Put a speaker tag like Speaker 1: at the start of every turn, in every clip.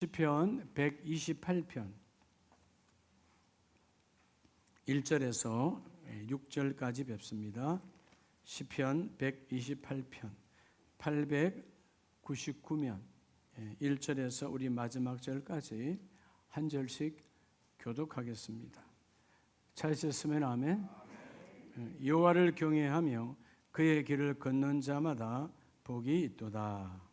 Speaker 1: 시편 128편 1절에서 6절까지 뵙습니다. 시편 128편 899면 1절에서 우리 마지막 절까지 한 절씩 교독하겠습니다. 찾으셨으면 아멘. 여호와를 경외하며 그의 길을 걷는 자마다 복이 있도다.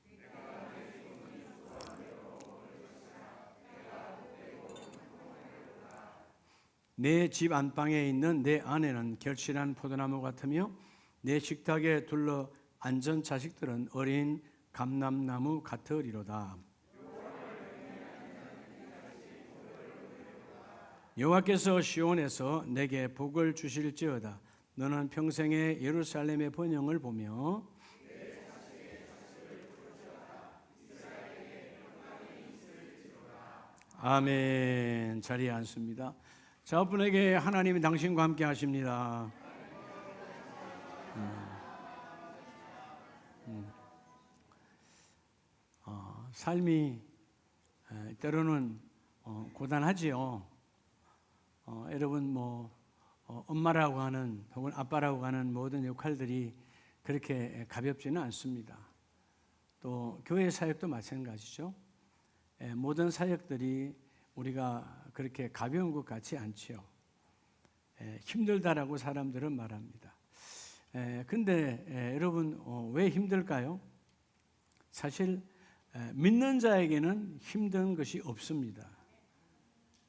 Speaker 1: 내 집 안방에 있는 내 아내는 결실한 포도나무 같으며 내 식탁에 둘러 앉은 자식들은 어린 감람나무 같으리로다. 여호와께서 시온에서 내게 복을 주실지어다. 너는 평생에 예루살렘의 번영을 보며 아멘. 자리에 앉습니다. 저분에게 하나님이 당신과 함께 하십니다. 삶이 때로는 고단하지요. 여러분 엄마라고 하는 혹은 아빠라고 하는 모든 역할들이 그렇게 가볍지는 않습니다. 또 교회 사역도 마찬가지죠. 모든 사역들이 우리가 그렇게 가벼운 것 같지 않지요. 힘들다라고 사람들은 말합니다. 근데 여러분 왜 힘들까요? 사실 믿는 자에게는 힘든 것이 없습니다.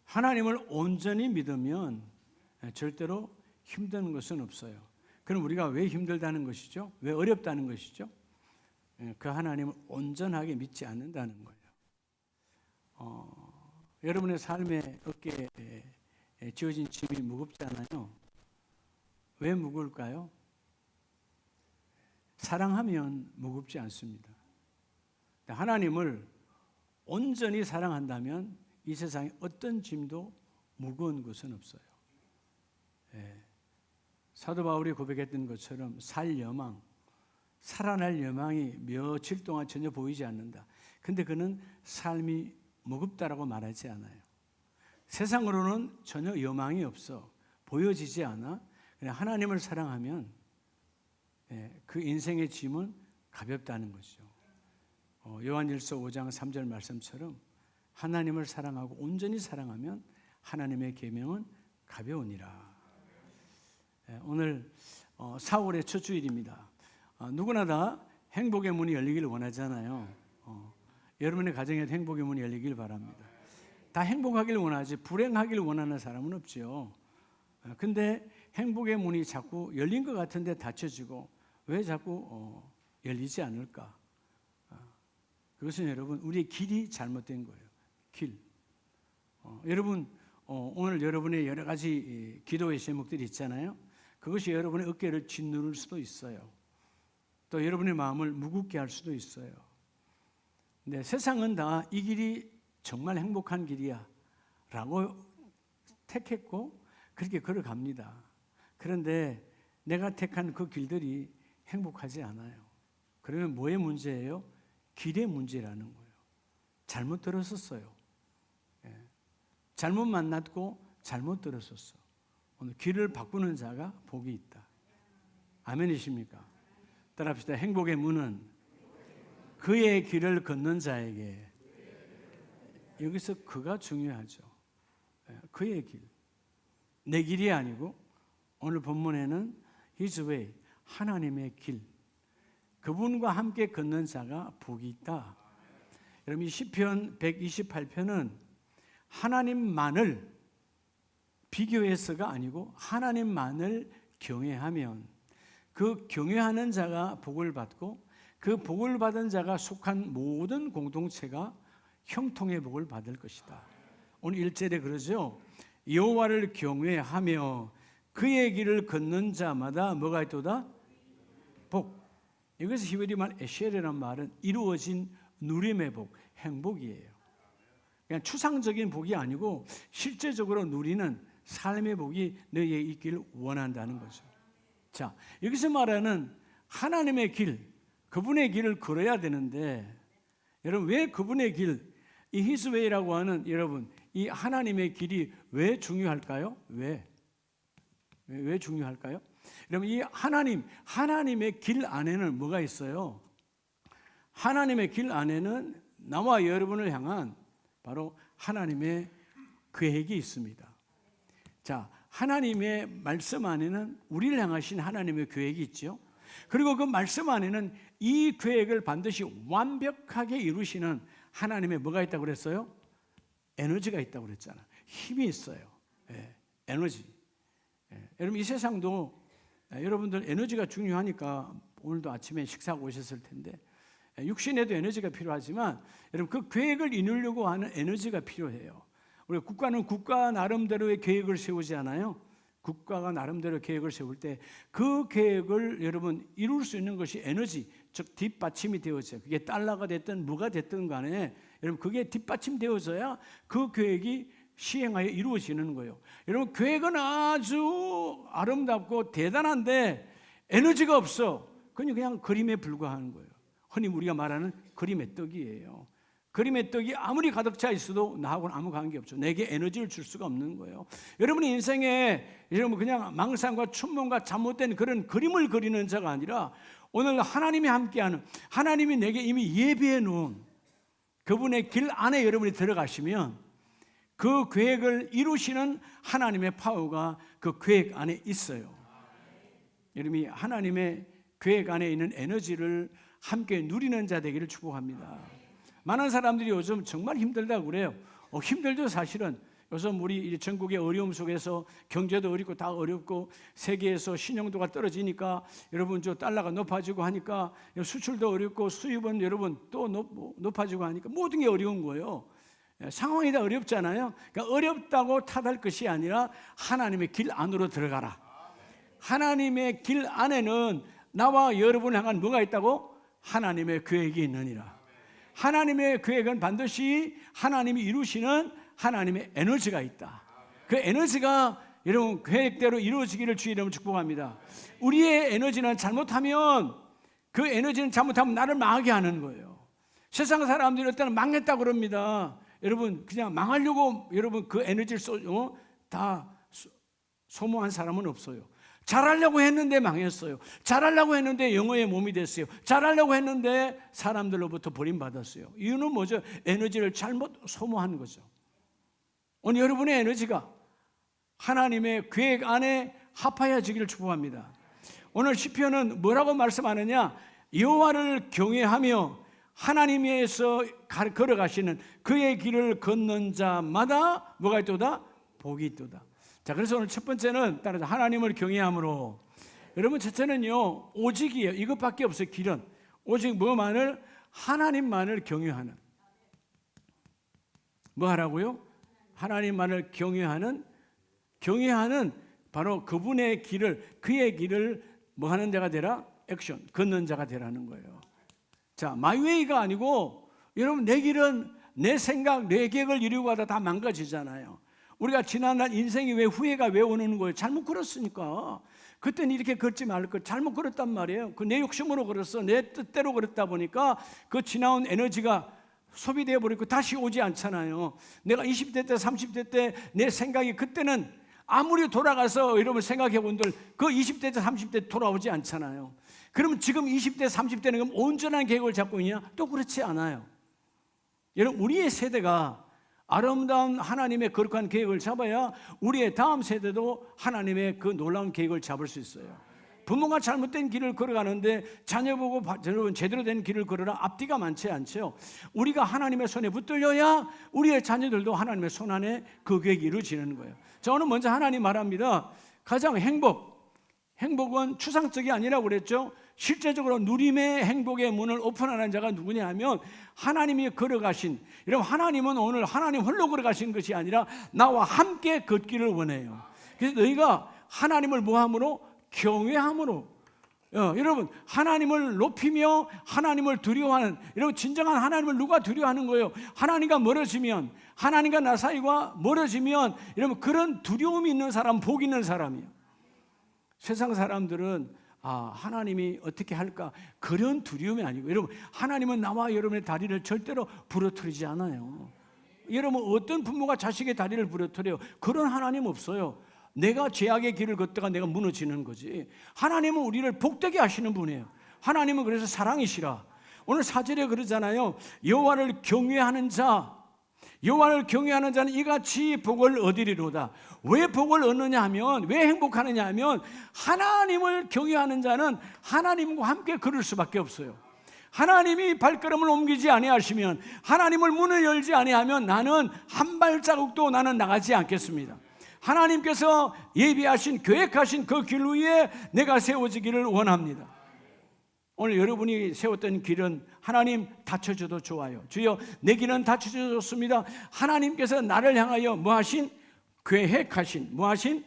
Speaker 1: 하나님을 온전히 믿으면 절대로 힘든 것은 없어요. 그럼 우리가 왜 힘들다는 것이죠? 왜 어렵다는 것이죠? 그 하나님을 온전하게 믿지 않는다는 거예요. 여러분의 삶의 어깨에 지어진 짐이 무겁잖아요. 왜 무거울까요? 사랑하면 무겁지 않습니다. 하나님을 온전히 사랑한다면 이 세상에 어떤 짐도 무거운 것은 없어요. 사도 바울이 고백했던 것처럼 살아날 여망이 며칠 동안 전혀 보이지 않는다. 근데 그는 삶이 무겁다라고 말하지 않아요. 세상으로는 전혀 여망이 없어. 보여지지 않아. 그냥 하나님을 사랑하면 그 인생의 짐은 가볍다는 거죠. 요한일서 5장 3절 말씀처럼 하나님을 사랑하고 온전히 사랑하면 하나님의 계명은 가벼우니라. 오늘 4월의 첫 주일입니다. 누구나 다 행복의 문이 열리기를 원하잖아요. 여러분의 가정에도 행복의 문이 열리길 바랍니다. 다 행복하길 원하지 불행하길 원하는 사람은 없지요. 근데 행복의 문이 자꾸 열린 것 같은데 닫혀지고 왜 자꾸 열리지 않을까? 그것은 여러분 우리의 길이 잘못된 거예요. 길. 여러분 오늘 여러분의 여러 가지 기도의 제목들이 있잖아요. 그것이 여러분의 어깨를 짓누를 수도 있어요. 또 여러분의 마음을 무겁게 할 수도 있어요. 근데 세상은 다 이 길이 정말 행복한 길이야 라고 택했고 그렇게 걸어갑니다. 그런데 내가 택한 그 길들이 행복하지 않아요. 그러면 뭐의 문제예요? 길의 문제라는 거예요. 잘못 들었었어요. 잘못 만났고 잘못 들었었어. 오늘 길을 바꾸는 자가 복이 있다. 아멘이십니까? 따라합시다. 행복의 문은 그의 길을 걷는 자에게. 여기서 그가 중요하죠. 그의 길. 내 길이 아니고 오늘 본문에는 His way, 하나님의 길. 그분과 함께 걷는 자가 복이 있다. 여러분 이 시편 128편은 하나님만을 비교해서가 아니고 하나님만을 경외하면 그 경외하는 자가 복을 받고 그 복을 받은 자가 속한 모든 공동체가 형통의 복을 받을 것이다. 오늘 1절에 그러죠. 여호와를 경외하며 그의 길을 걷는 자마다 뭐가 있도다? 복. 여기서 히브리 말 에셰르라는 말은 이루어진 누림의 복, 행복이에요. 그냥 추상적인 복이 아니고 실제적으로 누리는 삶의 복이 너희에 있기를 원한다는 거죠. 자, 여기서 말하는 하나님의 길, 그분의 길을 걸어야 되는데 여러분 왜 그분의 길, 이 히스웨이라고 하는 여러분 이 하나님의 길이 왜 중요할까요? 왜 중요할까요? 여러분 이 하나님의 길 안에는 뭐가 있어요? 하나님의 길 안에는 나와 여러분을 향한 바로 하나님의 계획이 있습니다. 자, 하나님의 말씀 안에는 우리를 향하신 하나님의 계획이 있죠. 그리고 그 말씀 안에는 이 계획을 반드시 완벽하게 이루시는 하나님의 뭐가 있다고 그랬어요? 에너지가 있다고 그랬잖아요. 힘이 있어요. 에너지. 여러분 이 세상도 여러분들 에너지가 중요하니까 오늘도 아침에 식사하고 오셨을 텐데 육신에도 에너지가 필요하지만 여러분 그 계획을 이루려고 하는 에너지가 필요해요. 우리 국가는 국가 나름대로의 계획을 세우지 않아요? 국가가 나름대로 계획을 세울 때 그 계획을 여러분 이룰 수 있는 것이 에너지, 즉 뒷받침이 되어져요. 그게 달러가 됐든 뭐가 됐든 간에 여러분 그게 뒷받침되어져야 그 계획이 시행하여 이루어지는 거예요. 여러분 계획은 아주 아름답고 대단한데 에너지가 없어. 그냥 그림에 불과한 거예요. 흔히 우리가 말하는 그림의 떡이에요. 그림의 떡이 아무리 가득 차 있어도 나하고는 아무 관계 없죠. 내게 에너지를 줄 수가 없는 거예요. 여러분의 인생에 여러분 그냥 망상과 춘몽과 잘못된 그런 그림을 그리는 자가 아니라 오늘 하나님이 함께하는 하나님이 내게 이미 예비해 놓은 그분의 길 안에 여러분이 들어가시면 그 계획을 이루시는 하나님의 파워가 그 계획 안에 있어요. 여러분이 하나님의 계획 안에 있는 에너지를 함께 누리는 자 되기를 축복합니다. 많은 사람들이 요즘 정말 힘들다고 그래요. 힘들죠 사실은. 요즘 우리 전국의 어려움 속에서 경제도 어렵고 다 어렵고 세계에서 신용도가 떨어지니까 여러분 저 달러가 높아지고 하니까 수출도 어렵고 수입은 여러분 또 높아지고 하니까 모든 게 어려운 거예요. 상황이 다 어렵잖아요. 그러니까 어렵다고 탓할 것이 아니라 하나님의 길 안으로 들어가라. 하나님의 길 안에는 나와 여러분을 향한 뭐가 있다고? 하나님의 계획이 있느니라. 하나님의 계획은 반드시 하나님이 이루시는 하나님의 에너지가 있다. 그 에너지가 여러분 계획대로 이루어지기를 주의 이름으로 축복합니다. 우리의 에너지는 잘못하면 그 에너지는 잘못하면 나를 망하게 하는 거예요. 세상 사람들이 일단은 망했다고 그럽니다. 여러분 그냥 망하려고 여러분 그 에너지를 다 소모한 사람은 없어요. 잘하려고 했는데 망했어요. 잘하려고 했는데 영어의 몸이 됐어요. 잘하려고 했는데 사람들로부터 버림받았어요. 이유는 뭐죠? 에너지를 잘못 소모한 거죠. 오늘 여러분의 에너지가 하나님의 계획 안에 합하여지기를 축복합니다. 오늘 시편은 뭐라고 말씀하느냐? 여호와를 경외하며 하나님에서 걸어가시는 그의 길을 걷는 자마다 뭐가 있도다? 복이 있도다. 자, 그래서 오늘 첫 번째는 따라서 하나님을 경외함으로. 여러분 첫째는요 오직이에요. 이것밖에 없어요. 길은 오직 뭐만을? 하나님만을 경외하는. 뭐 하라고요? 하나님만을 경외하는 바로 그분의 길을 그의 길을 뭐 하는 자가 되라? 액션 걷는 자가 되라는 거예요. 자, 마이웨이가 아니고 여러분 내 길은 내 생각 내 계획을 이루고 하다 다 망가지잖아요. 우리가 지난날 인생이 왜 후회가 왜 오는 거예요? 잘못 걸었으니까. 그때는 이렇게 걷지 말 걸. 잘못 걸었단 말이에요. 그 내 욕심으로 걸었어. 내 뜻대로 걸었다 보니까 그 지나온 에너지가 소비되어 버리고 다시 오지 않잖아요. 내가 20대 때 30대 때 내 생각이 그때는 아무리 돌아가서 여러분 생각해 본들 그 20대 때 30대 돌아오지 않잖아요. 그러면 지금 20대 30대는 그럼 온전한 계획을 잡고 있냐? 또 그렇지 않아요. 여러분 우리의 세대가 아름다운 하나님의 거룩한 계획을 잡아야 우리의 다음 세대도 하나님의 그 놀라운 계획을 잡을 수 있어요. 부모가 잘못된 길을 걸어가는데 자녀 보고 여러분 제대로 된 길을 걸어라 앞뒤가 많지 않죠. 우리가 하나님의 손에 붙들려야 우리의 자녀들도 하나님의 손 안에 그 계획이 이루어지는 거예요. 저는 먼저 하나님 말합니다. 가장 행복은 추상적이 아니라고 그랬죠. 실제적으로 누림의 행복의 문을 오픈하는 자가 누구냐 하면 하나님이 걸어가신, 여러분 하나님은 오늘 하나님 홀로 걸어가신 것이 아니라 나와 함께 걷기를 원해요. 그래서 너희가 하나님을 뭐함으로? 경외함으로. 여러분 하나님을 높이며 하나님을 두려워하는, 여러분 진정한 하나님을 누가 두려워하는 거예요? 하나님과 멀어지면, 하나님과 나 사이가 멀어지면 여러분 그런 두려움이 있는 사람, 복 있는 사람이에요. 세상 사람들은 하나님이 어떻게 할까 그런 두려움이 아니고, 여러분 하나님은 나와 여러분의 다리를 절대로 부러뜨리지 않아요. 여러분 어떤 부모가 자식의 다리를 부러뜨려요? 그런 하나님 없어요. 내가 죄악의 길을 걷다가 내가 무너지는 거지. 하나님은 우리를 복되게 하시는 분이에요. 하나님은 그래서 사랑이시라. 오늘 4절에 그러잖아요. 여호와를 경외하는 자, 여호와를 경외하는 자는 이같이 복을 얻으리로다. 왜 복을 얻느냐 하면, 왜 행복하느냐 하면, 하나님을 경외하는 자는 하나님과 함께 걸을 수밖에 없어요. 하나님이 발걸음을 옮기지 아니하시면, 하나님을 문을 열지 아니하면 나는 한 발자국도 나는 나가지 않겠습니다. 하나님께서 예비하신, 계획하신 그 길 위에 내가 세워지기를 원합니다. 오늘 여러분이 세웠던 길은 하나님 닫혀줘도 좋아요. 주여 내 길은 닫혀줘 좋습니다. 하나님께서 나를 향하여 뭐하신? 계획하신, 뭐하신?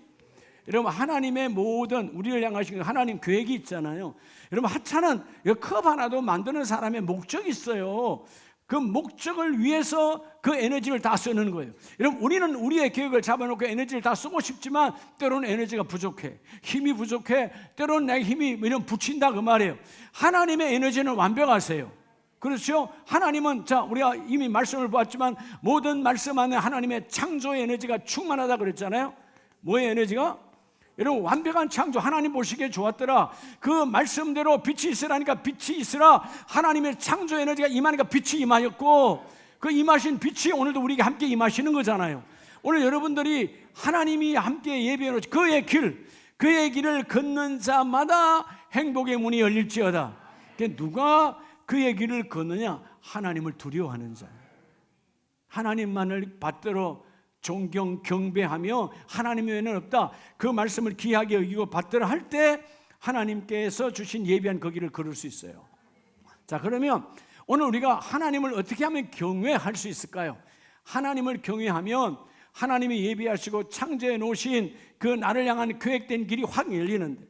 Speaker 1: 여러분 하나님의 모든 우리를 향하신 하나님 계획이 있잖아요. 여러분 하찮은 컵 하나도 만드는 사람의 목적이 있어요. 그 목적을 위해서 그 에너지를 다 쓰는 거예요. 여러분 우리는 우리의 계획을 잡아놓고 에너지를 다 쓰고 싶지만 때로는 에너지가 부족해, 힘이 부족해, 때로는 내 힘이 이런 붙인다 그 말이에요. 하나님의 에너지는 완벽하세요. 그렇죠? 하나님은 자 우리가 이미 말씀을 보았지만 모든 말씀 안에 하나님의 창조의 에너지가 충만하다 그랬잖아요. 뭐의 에너지가? 여러분 완벽한 창조, 하나님 보시기에 좋았더라. 그 말씀대로 빛이 있으라니까 빛이 있으라. 하나님의 창조 에너지가 임하니까 빛이 임하였고, 그 임하신 빛이 오늘도 우리에게 함께 임하시는 거잖아요. 오늘 여러분들이 하나님이 함께 예비해 놓으신 그의 길, 그의 길을 걷는 자마다 행복의 문이 열릴지어다. 누가 그의 길을 걷느냐? 하나님을 두려워하는 자, 하나님만을 받들어 존경 경배하며 하나님 외에는 없다, 그 말씀을 귀하게 여기고 받들어 할 때 하나님께서 주신 예비한 그 길을 걸을 수 있어요. 자, 그러면 오늘 우리가 하나님을 어떻게 하면 경외할 수 있을까요? 하나님을 경외하면 하나님이 예비하시고 창조해 놓으신 그 나를 향한 계획된 길이 확 열리는데,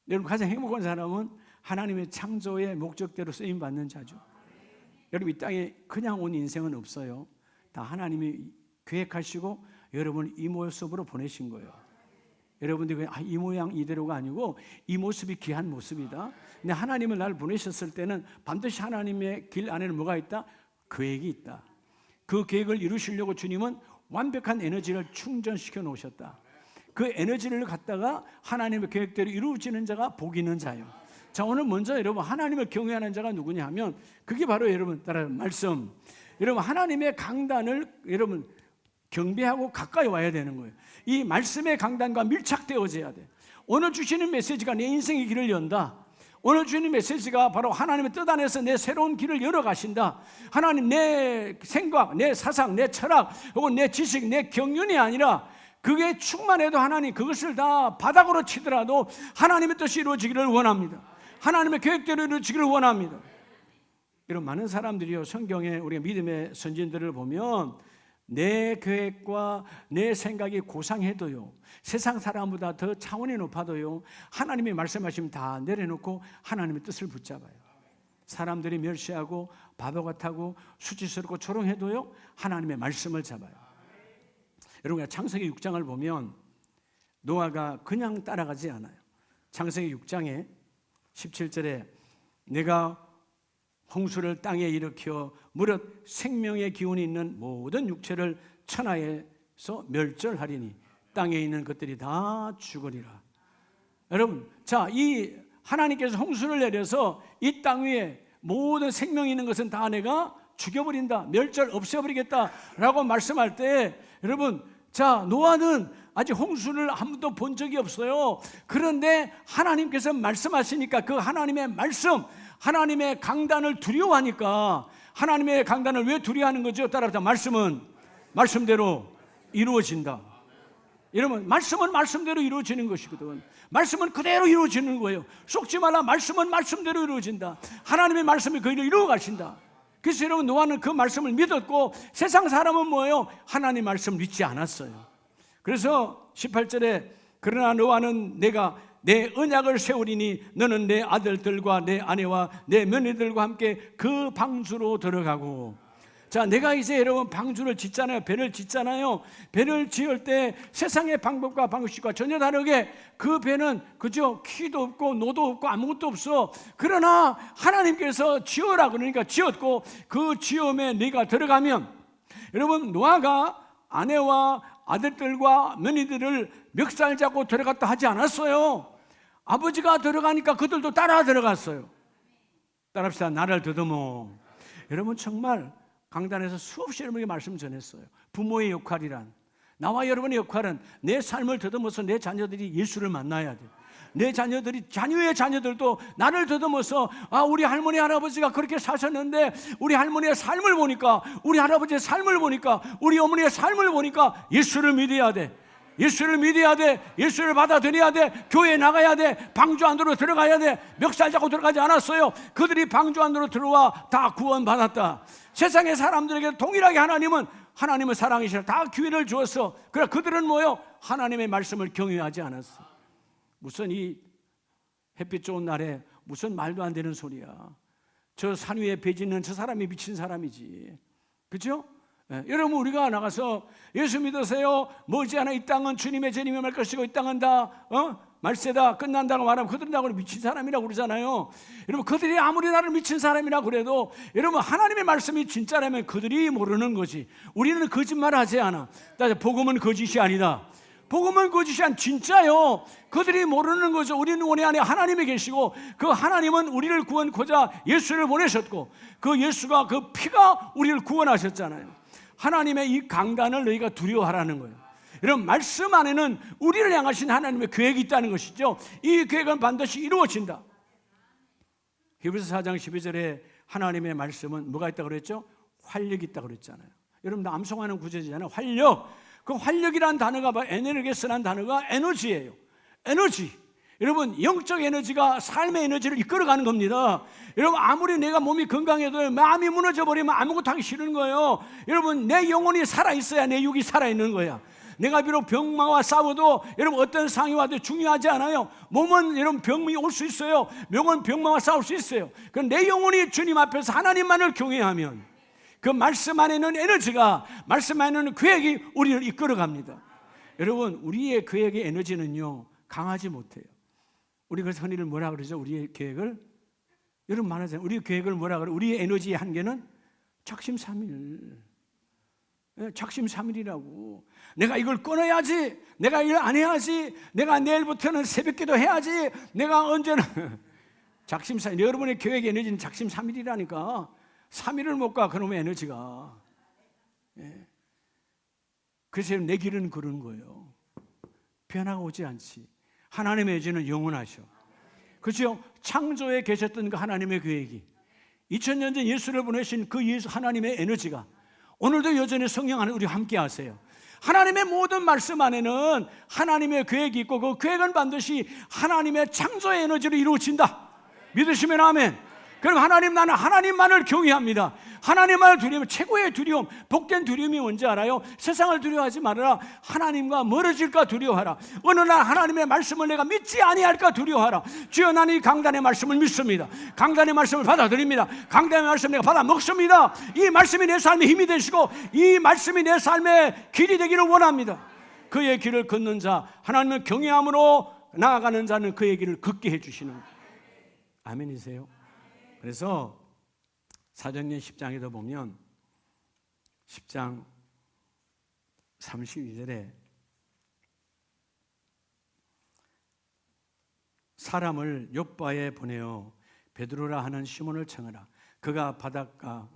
Speaker 1: 여러분 가장 행복한 사람은 하나님의 창조의 목적대로 쓰임받는 자죠. 여러분 이 땅에 그냥 온 인생은 없어요. 다 하나님이 계획하시고 여러분을 이 모습으로 보내신 거예요. 여러분들이 이 모양 이대로가 아니고 이 모습이 귀한 모습이다. 근데 하나님을 나를 보내셨을 때는 반드시 하나님의 길 안에는 뭐가 있다? 계획이 있다. 그 계획을 이루시려고 주님은 완벽한 에너지를 충전시켜 놓으셨다. 그 에너지를 갖다가 하나님의 계획대로 이루어지는 자가 복 있는 자예요. 자, 오늘 먼저 여러분 하나님을 경외하는 자가 누구냐 하면 그게 바로 여러분 따라 말씀. 여러분 하나님의 강단을 여러분 경배하고 가까이 와야 되는 거예요. 이 말씀의 강단과 밀착되어져야 돼. 오늘 주시는 메시지가 내 인생의 길을 연다. 오늘 주시는 메시지가 바로 하나님의 뜻 안에서 내 새로운 길을 열어가신다. 하나님 내 생각, 내 사상, 내 철학 혹은 내 지식, 내 경륜이 아니라 그게 충만해도 하나님 그것을 다 바닥으로 치더라도 하나님의 뜻이 이루어지기를 원합니다. 하나님의 계획대로 이루어지기를 원합니다. 이런 많은 사람들이요, 성경에 우리가 믿음의 선진들을 보면 내 계획과 내 생각이 고상해도요, 세상 사람보다 더 차원이 높아도요, 하나님이 말씀하시면 다 내려놓고 하나님의 뜻을 붙잡아요. 사람들이 멸시하고 바보 같다고 수치스럽고 조롱해도요, 하나님의 말씀을 잡아요. 여러분 창세기 6장을 보면 노아가 그냥 따라가지 않아요. 창세기 6장에 17절에 내가 홍수를 땅에 일으켜 무릇 생명의 기운이 있는 모든 육체를 천하에서 멸절하리니 땅에 있는 것들이 다 죽으리라. 여러분, 자, 이 하나님께서 홍수를 내려서 이 땅 위에 모든 생명이 있는 것은 다 내가 죽여버린다, 멸절 없애버리겠다라고 말씀할 때, 여러분, 자, 노아는 아직 홍수를 한 번도 본 적이 없어요. 그런데 하나님께서 말씀하시니까 그 하나님의 말씀, 하나님의 강단을 두려워하니까, 하나님의 강단을 왜 두려워하는 거죠? 따라서 말씀은 말씀대로 이루어진다. 여러분, 말씀은 말씀대로 이루어지는 것이거든. 말씀은 그대로 이루어지는 거예요. 속지 말라. 말씀은 말씀대로 이루어진다. 하나님의 말씀이 그 일을 이루어 가신다. 그래서 여러분, 노아는 그 말씀을 믿었고, 세상 사람은 뭐예요? 하나님 말씀을 믿지 않았어요. 그래서 18절에 그러나 노아는 내가 내 언약을 세우리니 너는 내 아들들과 내 아내와 내 며느리들과 함께 그 방주로 들어가고. 자, 내가 이제 여러분 방주를 짓잖아요. 배를 짓잖아요. 배를 지을 때 세상의 방법과 방식과 전혀 다르게 그 배는 그죠? 키도 없고 노도 없고 아무것도 없어. 그러나 하나님께서 지어라 그러니까 지었고, 그 지음에 네가 들어가면, 여러분 노아가 아내와 아들들과 며느리들을 멱살 잡고 들어갔다 하지 않았어요. 아버지가 들어가니까 그들도 따라 들어갔어요. 따라합시다. 나를 더듬어. 여러분 정말 강단에서 수없이 여러분에게 말씀 전했어요. 부모의 역할이란, 나와 여러분의 역할은 내 삶을 더듬어서 내 자녀들이 예수를 만나야 돼요. 내 자녀들이, 자녀의 자녀들도 나를 더듬어서, 우리 할머니 할아버지가 그렇게 사셨는데 우리 할머니의 삶을 보니까, 우리 할아버지의 삶을 보니까, 우리 어머니의 삶을 보니까 예수를 믿어야 돼. 예수를 믿어야 돼. 예수를 받아들여야 돼. 교회에 나가야 돼. 방주 안으로 들어가야 돼. 멱살 잡고 들어가지 않았어요. 그들이 방주 안으로 들어와 다 구원받았다. 세상의 사람들에게 동일하게 하나님은 사랑이시라 다 기회를 주었어. 그러나 그들은 뭐요? 하나님의 말씀을 경외하지 않았어. 무슨 이 햇빛 좋은 날에 무슨 말도 안 되는 소리야. 저 산 위에 배 짓는 저 사람이 미친 사람이지. 그죠? 여러분 우리가 나가서 예수 믿으세요. 머지않아 이 땅은 주님의 재림이 말 것이고 이 땅은 다 말세다 끝난다고 말하면 그들은 다 미친 사람이라고 그러잖아요. 여러분 그들이 아무리 나를 미친 사람이라고 그래도 여러분 하나님의 말씀이 진짜라면 그들이 모르는 거지. 우리는 거짓말하지 않아. 복음은 거짓이 아니다. 복음은 거짓이 아니라 진짜요. 그들이 모르는 거죠. 우리는 우리 안에 하나님이 계시고 그 하나님은 우리를 구원코자 예수를 보내셨고 그 예수가 그 피가 우리를 구원하셨잖아요. 하나님의 이 강단을 너희가 두려워하라는 거예요. 여러분 말씀 안에는 우리를 향하신 하나님의 계획이 있다는 것이죠. 이 계획은 반드시 이루어진다. 히브리서 4장 12절에 하나님의 말씀은 뭐가 있다고 그랬죠? 활력이 있다고 그랬잖아요. 여러분 암송하는 구절이잖아요. 활력. 그 활력이라는 단어가 에너지라는 단어가 에너지예요. 에너지. 여러분 영적 에너지가 삶의 에너지를 이끌어가는 겁니다. 여러분 아무리 내가 몸이 건강해도 마음이 무너져버리면 아무것도 하기 싫은 거예요. 여러분 내 영혼이 살아있어야 내 육이 살아있는 거야. 내가 비록 병마와 싸워도 여러분 어떤 상이 와도 중요하지 않아요. 몸은 여러분 병이 올 수 있어요. 명은 병마와 싸울 수 있어요. 그럼 내 영혼이 주님 앞에서 하나님만을 경외하면 그 말씀 안에는 에너지가, 말씀 안에는 계획이 우리를 이끌어갑니다. 여러분 우리의 계획의 에너지는요 강하지 못해요. 우리 그래서 흔히를 뭐라 그러죠? 우리의 계획을, 여러분 말하잖아요. 우리의 계획을 뭐라 그래요? 우리의 에너지의 한계는 작심삼일. 작심삼일이라고. 내가 이걸 끊어야지, 내가 이걸 안 해야지, 내가 내일부터는 새벽기도 해야지, 내가 언제는 작심삼일. 여러분의 계획의 에너지는 작심삼일이라니까. 3일을 못 가 그놈의 에너지가. 그래서 내 길은 그런 거예요. 변화가 오지 않지. 하나님의 에너지는 영원하셔. 그렇죠? 창조에 계셨던 그 하나님의 계획이 2000년 전 예수를 보내신 그 예수 하나님의 에너지가 오늘도 여전히 성령 안에 우리 함께 하세요. 하나님의 모든 말씀 안에는 하나님의 계획이 있고 그 계획은 반드시 하나님의 창조의 에너지로 이루어진다. 믿으시면 아멘. 그럼 하나님, 나는 하나님만을 경외합니다. 하나님만을 두려우면 최고의 두려움, 복된 두려움이 뭔지 알아요? 세상을 두려워하지 말아라. 하나님과 멀어질까 두려워하라. 어느 날 하나님의 말씀을 내가 믿지 아니할까 두려워하라. 주여 나는 이 강단의 말씀을 믿습니다. 강단의 말씀을 받아들입니다. 강단의 말씀을 내가 받아 먹습니다. 이 말씀이 내 삶의 힘이 되시고 이 말씀이 내 삶의 길이 되기를 원합니다. 그의 길을 걷는 자, 하나님을 경외함으로 나아가는 자는 그의 길을 걷게 해주시는 아멘이세요? 그래서 사도행전 10장에도 보면 10장 32절에 사람을 욥바에 보내어 베드로라 하는 시몬을 청하라. 그가 바닷가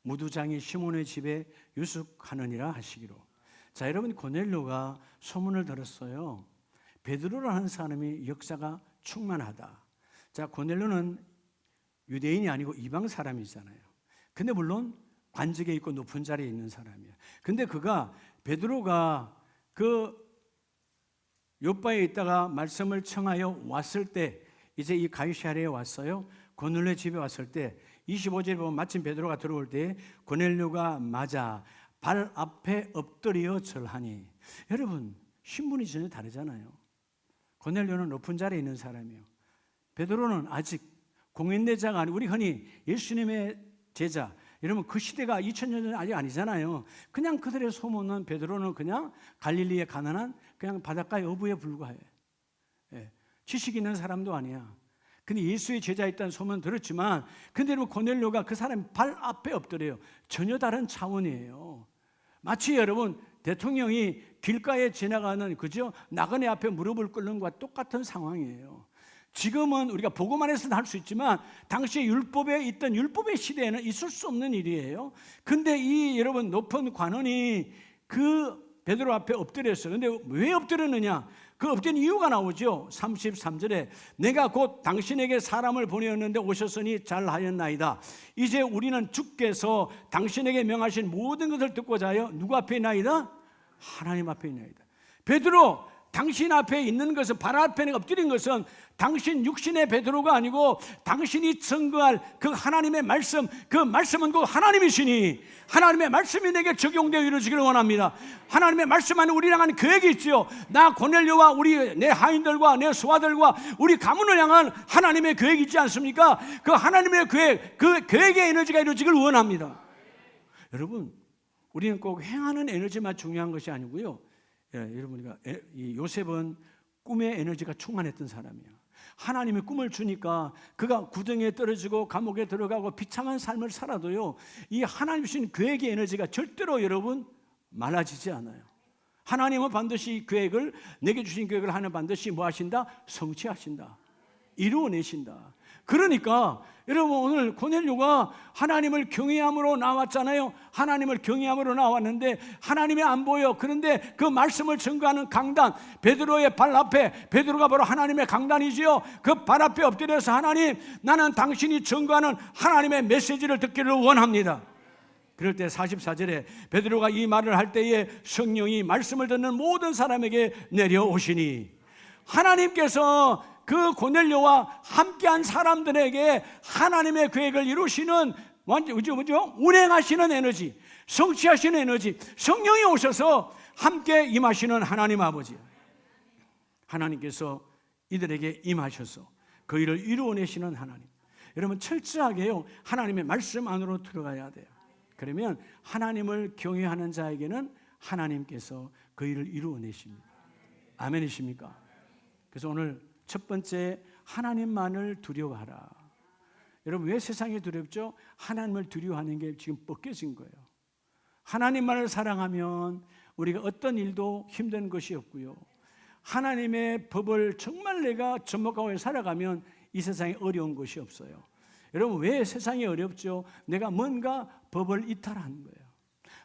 Speaker 1: 무두장이 시몬의 집에 유숙하느니라 하시기로. 자, 여러분 고넬료가 소문을 들었어요. 베드로라 하는 사람이 역사가 충만하다. 자, 고넬료는 유대인이 아니고 이방 사람이잖아요. 근데 물론 관직에 있고 높은 자리에 있는 사람이에요. 근데 그가 베드로가 그 욥바에 있다가 말씀을 청하여 왔을 때 이제 이 가이사랴에 왔어요. 고넬료 집에 왔을 때 25절에 보면 마침 베드로가 들어올 때 고넬료가 맞아 발 앞에 엎드려 절하니. 여러분 신분이 전혀 다르잖아요. 고넬료는 높은 자리에 있는 사람이에요. 베드로는 아직 공인대자가 아니고 우리 흔히 예수님의 제자, 여러분 그 시대가 2000년 전 아직 아니잖아요. 그냥 그들의 소문은 베드로는 그냥 갈릴리의 가난한 그냥 바닷가의 어부에 불과해. 지식 있는 사람도 아니야. 근데 예수의 제자였다는 소문 들었지만 근데 여러분 고넬료가 그 사람 발 앞에 엎드려요. 전혀 다른 차원이에요. 마치 여러분 대통령이 길가에 지나가는 그죠? 나그네 앞에 무릎을 꿇는 것과 똑같은 상황이에요. 지금은 우리가 보고만 해서는 할 수 있지만 당시에 율법에 있던 율법의 시대에는 있을 수 없는 일이에요. 근데 이 여러분 높은 관원이 그 베드로 앞에 엎드렸어요. 근데 왜 엎드렸느냐? 그 엎드린 이유가 나오죠. 33절에 내가 곧 당신에게 사람을 보내었는데 오셨으니 잘하였나이다. 이제 우리는 주께서 당신에게 명하신 모든 것을 듣고자 하여 누구 앞에 있나이다? 하나님 앞에 있나이다. 베드로, 당신 앞에 있는 것은, 발 앞에 엎드린 것은 당신 육신의 베드로가 아니고 당신이 증거할 그 하나님의 말씀, 그 말씀은 곧 하나님이시니 하나님의 말씀이 내게 적용되어 이루어지기를 원합니다. 하나님의 말씀 안에 우리랑 한 계획이 있지요. 나 고넬료와 우리 내 하인들과 내 소아들과 우리 가문을 향한 하나님의 계획이 있지 않습니까? 그 하나님의 계획, 그 계획의 에너지가 이루어지기를 원합니다. 여러분, 우리는 꼭 행하는 에너지만 중요한 것이 아니고요. 여러분, 요셉은 꿈의 에너지가 충만했던 사람이에요. 하나님이 꿈을 주니까 그가 구덩이에 떨어지고 감옥에 들어가고 비참한 삶을 살아도요, 이 하나님 주신 계획의 에너지가 절대로 여러분 말라지지 않아요. 하나님은 반드시 계획을, 내게 주신 계획을 하나님 반드시 뭐 하신다? 성취하신다, 이루어내신다. 그러니까 여러분 오늘 고넬료가 하나님을 경외함으로 나왔잖아요. 하나님을 경외함으로 나왔는데 하나님이 안 보여. 그런데 그 말씀을 증거하는 강단, 베드로의 발 앞에, 베드로가 바로 하나님의 강단이지요. 그 발 앞에 엎드려서 하나님, 나는 당신이 증거하는 하나님의 메시지를 듣기를 원합니다. 그럴 때 44절에 베드로가 이 말을 할 때에 성령이 말씀을 듣는 모든 사람에게 내려오시니, 하나님께서 그 고넬료와 함께한 사람들에게 하나님의 계획을 이루시는 운행하시는 에너지, 성취하시는 에너지, 성령이 오셔서 함께 임하시는 하나님 아버지, 하나님께서 이들에게 임하셔서 그 일을 이루어내시는 하나님. 여러분 철저하게요, 하나님의 말씀 안으로 들어가야 돼요. 그러면 하나님을 경외하는 자에게는 하나님께서 그 일을 이루어내십니다. 아멘이십니까? 그래서 오늘 첫 번째, 하나님만을 두려워하라. 여러분 왜 세상이 두렵죠? 하나님을 두려워하는 게 지금 벗겨진 거예요. 하나님만을 사랑하면 우리가 어떤 일도 힘든 것이 없고요, 하나님의 법을 정말 내가 접목하고 살아가면 이 세상에 어려운 것이 없어요. 여러분 왜 세상이 어렵죠? 내가 뭔가 법을 이탈하는 거예요.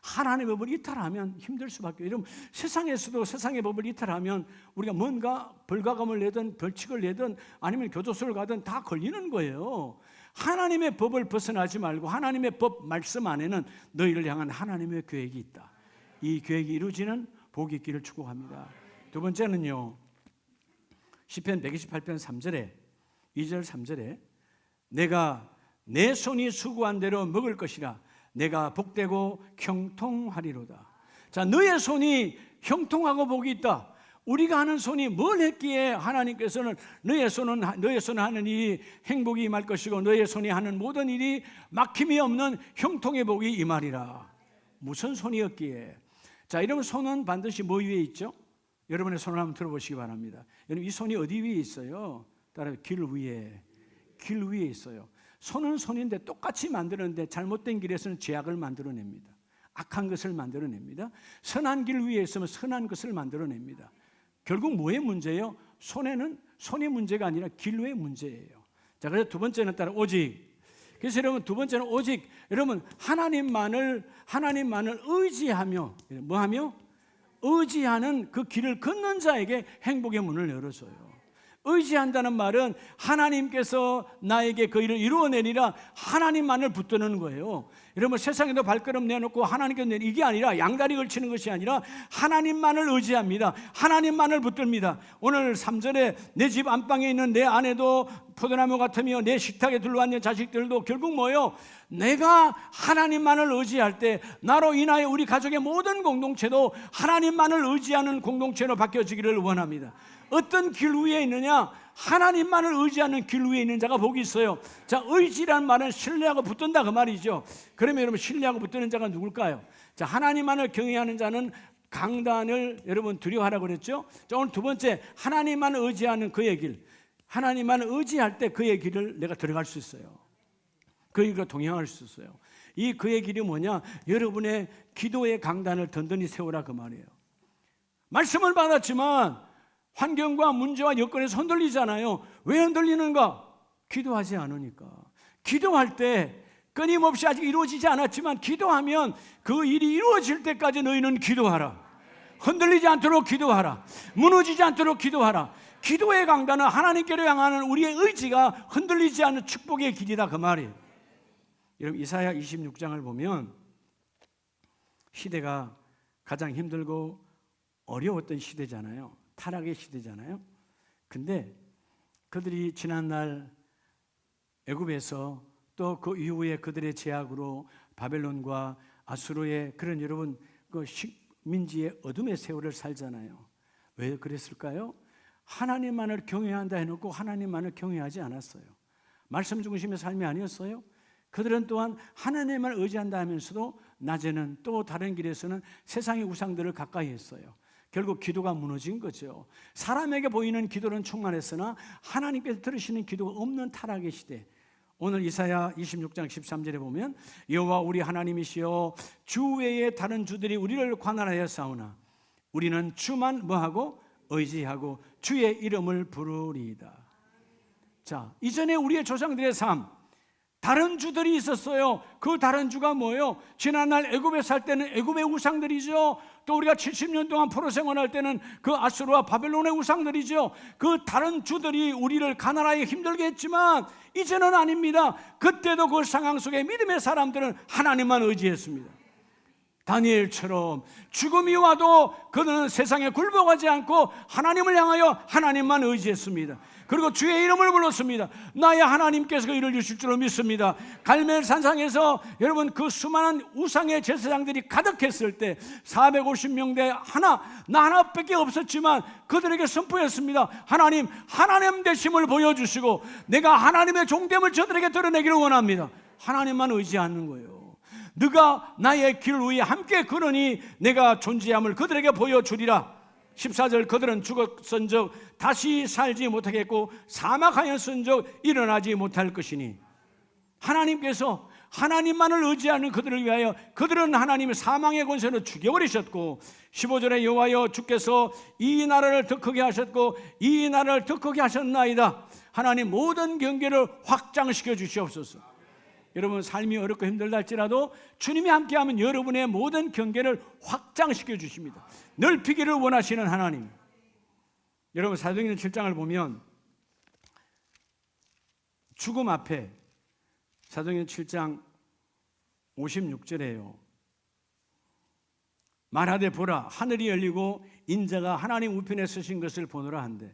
Speaker 1: 하나님의 법을 이탈하면 힘들 수밖에 없어요. 여러분 세상에서도 세상의 법을 이탈하면 우리가 뭔가 벌가감을 내든 벌칙을 내든 아니면 교도소를 가든 다 걸리는 거예요. 하나님의 법을 벗어나지 말고 하나님의 법 말씀 안에는 너희를 향한 하나님의 계획이 있다. 이 계획이 이루어지는 복이 있기를 축복합니다. 두 번째는요, 시편 128편 3절에 2절 3절에 내가 내 손이 수고한 대로 먹을 것이라 내가 복되고 형통하리로다. 자, 너의 손이 형통하고 복이 있다. 우리가 하는 손이 뭘 했기에 하나님께서는 너의 손은 하는 일이 행복이 임할 것이고 너의 손이 하는 모든 일이 막힘이 없는 형통의 복이 임하리라. 무슨 손이었기에? 자, 여러분 손은 반드시 뭐 위에 있죠? 여러분의 손을 한번 들어보시기 바랍니다. 여러분 이 손이 어디 위에 있어요? 따라서 길 위에 있어요. 손은 손인데 똑같이 만드는데 잘못된 길에서는 죄악을 만들어냅니다. 악한 것을 만들어냅니다. 선한 길 위에 있으면 선한 것을 만들어냅니다. 결국 뭐의 문제예요? 손이 문제가 아니라 길의 문제예요. 자, 그래서 두 번째는 따라 오직. 그래서 여러분 두 번째는 오직, 여러분 하나님만을 의지하며 뭐하며? 의지하는 그 길을 걷는 자에게 행복의 문을 열어줘요. 의지한다는 말은 하나님께서 나에게 그 일을 이루어내리라, 하나님만을 붙드는 거예요. 여러분 세상에도 발걸음 내놓고 하나님께 내는 이게 아니라, 양다리 걸치는 것이 아니라 하나님만을 의지합니다. 하나님만을 붙듭니다. 오늘 3절에 내 집 안방에 있는 내 아내도 포도나무 같으며 내 식탁에 둘러앉는 자식들도 결국 뭐예요? 내가 하나님만을 의지할 때 나로 인하여 우리 가족의 모든 공동체도 하나님만을 의지하는 공동체로 바뀌어지기를 원합니다. 어떤 길 위에 있느냐? 하나님만을 의지하는 길 위에 있는 자가 복이 있어요. 자, 의지란 말은 신뢰하고 붙든다 그 말이죠. 그러면 여러분 신뢰하고 붙드는 자가 누굴까요? 자, 하나님만을 경외하는 자는 강단을 여러분 두려워하라고 그랬죠. 자, 오늘 두 번째, 하나님만을 의지하는 그의 길. 하나님만을 의지할 때 그의 길을 내가 들어갈 수 있어요. 그의 길과 동행할 수 있어요. 이 그의 길이 뭐냐? 여러분의 기도의 강단을 든든히 세우라 그 말이에요. 말씀을 받았지만 환경과 문제와 여건에서 흔들리잖아요. 왜 흔들리는가? 기도하지 않으니까. 기도할 때 끊임없이 아직 이루어지지 않았지만 기도하면 그 일이 이루어질 때까지 너희는 기도하라. 흔들리지 않도록 기도하라. 무너지지 않도록 기도하라. 기도의 강단은 하나님께로 향하는 우리의 의지가 흔들리지 않는 축복의 길이다 그 말이에요. 여러분 이사야 26장을 보면 시대가 가장 힘들고 어려웠던 시대잖아요. 타락의 시대잖아요. 근데 그들이 지난날 애굽에서 또 그 이후에 그들의 제약으로 바벨론과 아수르의 그런 여러분 그 식민지의 어둠의 세월을 살잖아요. 왜 그랬을까요? 하나님만을 경외한다 해놓고 하나님만을 경외하지 않았어요. 말씀 중심의 삶이 아니었어요. 그들은 또한 하나님만 의지한다 하면서도 낮에는 또 다른 길에서는 세상의 우상들을 가까이 했어요. 결국 기도가 무너진 거죠. 사람에게 보이는 기도는 충만했으나 하나님께서 들으시는 기도가 없는 타락의 시대. 오늘 이사야 26장 13절에 보면 여호와 우리 하나님이시여 주 외에 다른 주들이 우리를 관할하여 싸우나 우리는 주만 뭐하고 의지하고 주의 이름을 부르리이다. 자, 이전에 우리의 조상들의 삶 다른 주들이 있었어요. 그 다른 주가 뭐예요? 지난날 애굽에 살 때는 애굽의 우상들이죠. 또 우리가 70년 동안 포로 생활할 때는 그 아수르와 바벨론의 우상들이죠. 그 다른 주들이 우리를 가난하게 힘들게 했지만 이제는 아닙니다. 그때도 그 상황 속에 믿음의 사람들은 하나님만 의지했습니다. 다니엘처럼 죽음이 와도 그들은 세상에 굴복하지 않고 하나님을 향하여 하나님만 의지했습니다. 그리고 주의 이름을 불렀습니다. 나의 하나님께서 그 일을 주실 줄로 믿습니다. 갈멜산상에서 여러분 그 수많은 우상의 제사장들이 가득했을 때 450명대 나 하나밖에 없었지만 그들에게 선포했습니다. 하나님 되심을 보여주시고 내가 하나님의 종됨을 저들에게 드러내기를 원합니다. 하나님만 의지하는 거예요. 네가 나의 길 위에 함께 걸으니 내가 존재함을 그들에게 보여주리라. 14절 그들은 죽었은즉 다시 살지 못하겠고 사망하였은즉 일어나지 못할 것이니 하나님께서 하나님만을 의지하는 그들을 위하여 그들은 하나님의 사망의 권세로 죽여버리셨고 15절에 여호와여 주께서 이 나라를 더 크게 하셨고 이 나라를 더 크게 하셨나이다. 하나님 모든 경계를 확장시켜 주시옵소서. 여러분 삶이 어렵고 힘들다 할지라도 주님이 함께하면 여러분의 모든 경계를 확장시켜 주십니다. 넓히기를 원하시는 하나님. 여러분 사도행전 7장을 보면 죽음 앞에 사도행전 7장 56절에요. 말하되 보라 하늘이 열리고 인자가 하나님 우편에 서신 것을 보노라 한대.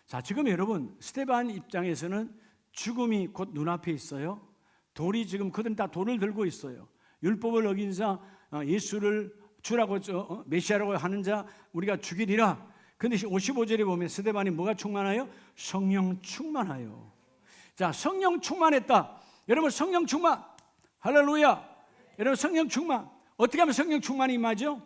Speaker 1: 자, 지금 여러분 스데반 입장에서는 죽음이 곧 눈앞에 있어요. 돌이 지금 그들은 다 돌을 들고 있어요. 율법을 어긴 자 예수를 주라고 메시아라고 하는 자 우리가 죽이리라. 그런데 55절에 보면 스데반이 뭐가 충만하여? 성령 충만하여. 자, 성령 충만했다. 여러분 성령 충만 할렐루야. 여러분 성령 충만 어떻게 하면 성령 충만이 임하죠?